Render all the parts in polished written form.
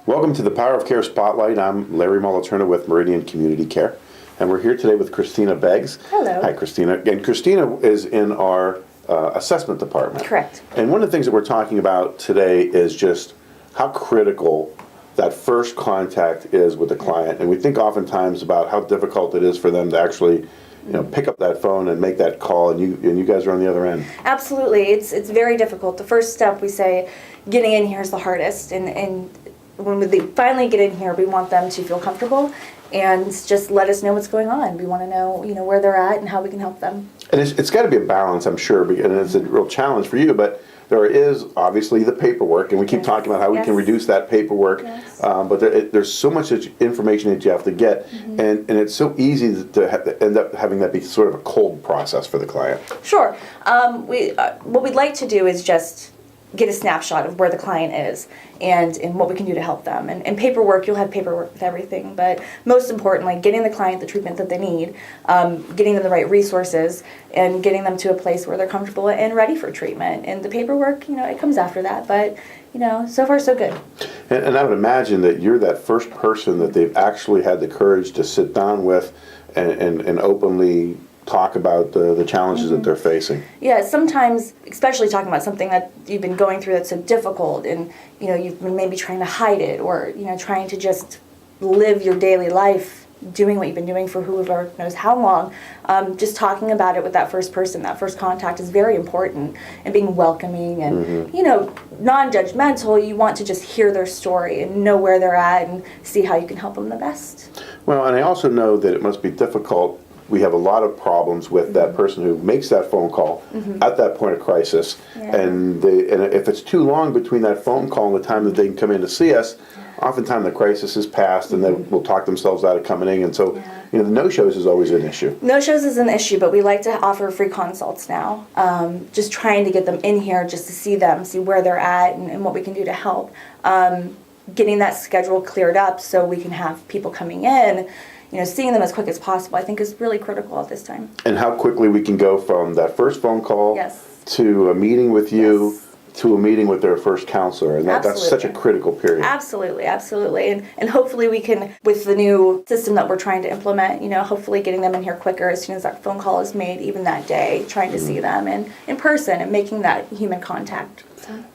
Welcome to the Power of Care Spotlight. I'm Larry Moliterno with Meridian Community Care, and we're here today with Christina Beggs. Hello. Hi, Christina. And Christina is in our assessment department. Correct. And one of the things that we're talking about today is just how critical that first contact is with the client. And we think oftentimes about how difficult it is for them to actually pick up that phone and make that call, and you guys are on the other end. Absolutely. It's very difficult. The first step, we say, getting in here is the hardest. And when they finally get in here, we want them to feel comfortable and just let us know what's going on. We want to know, where they're at and how we can help them. And it's got to be a balance, I'm sure, and it's a real challenge for you, but there is obviously the paperwork, and we keep talking about how we can reduce that paperwork, but there's so much information that you have to get, and it's so easy to end up having that be sort of a cold process for the client. Sure. What we'd like to do is just get a snapshot of where the client is and what we can do to help them. And paperwork, you'll have paperwork with everything, but most importantly, getting the client the treatment that they need, getting them the right resources, and getting them to a place where they're comfortable and ready for treatment. And the paperwork, it comes after that, but so far so good. And I would imagine that you're that first person that they've actually had the courage to sit down with and openly talk about the challenges that they're facing. Yeah, sometimes, especially talking about something that you've been going through that's so difficult, and you've been maybe trying to hide it, or trying to just live your daily life doing what you've been doing for whoever knows how long. Just talking about it with that first person, that first contact, is very important, and being welcoming and non-judgmental. You want to just hear their story and know where they're at and see how you can help them the best. Well, and I also know that it must be difficult. We have a lot of problems with that person who makes that phone call at that point of crisis, and if it's too long between that phone call and the time that they can come in to see us, oftentimes the crisis is past, and they will talk themselves out of coming in, and so the no-shows is always an issue. No-shows is an issue, but we like to offer free consults now, just trying to get them in here just to see them, see where they're at, and what we can do to help. Getting that schedule cleared up so we can have people coming in, seeing them as quick as possible, I think, is really critical at this time. And how quickly we can go from that first phone call to a meeting with you to a meeting with their first counselor, and that's such a critical period. Absolutely, absolutely. And hopefully we can, with the new system that we're trying to implement, hopefully getting them in here quicker as soon as that phone call is made, even that day, trying to see them in person and making that human contact.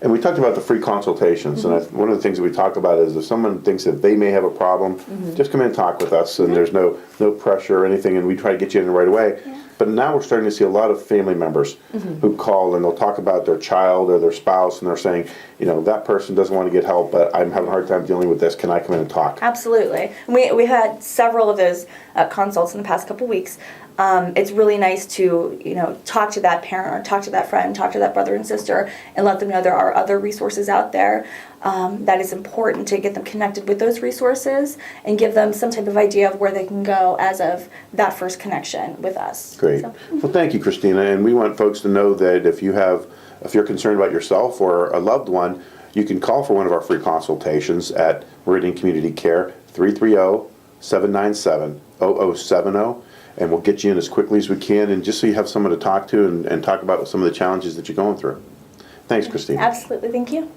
And we talked about the free consultations, and one of the things that we talk about is if someone thinks that they may have a problem, just come in and talk with us, and there's no pressure or anything, and we try to get you in right away. But now we're starting to see a lot of family members who call, and they'll talk about their child or their spouse, and they're saying, that person doesn't want to get help, but I'm having a hard time dealing with this. Can I come in and talk? Absolutely. We had several of those consults in the past couple weeks. It's really nice to, talk to that parent or talk to that friend, talk to that brother and sister, and let them know there are other resources out there. That is important to get them connected with those resources and give them some type of idea of where they can go as of that first connection with us. Great. So. Well, thank you, Christina. And we want folks to know that if you're concerned about yourself or a loved one, you can call for one of our free consultations at Meridian Community Care, 330-797-0070. And we'll get you in as quickly as we can, and just so you have someone to talk to and talk about some of the challenges that you're going through. Thanks, Christine. Absolutely. Thank you.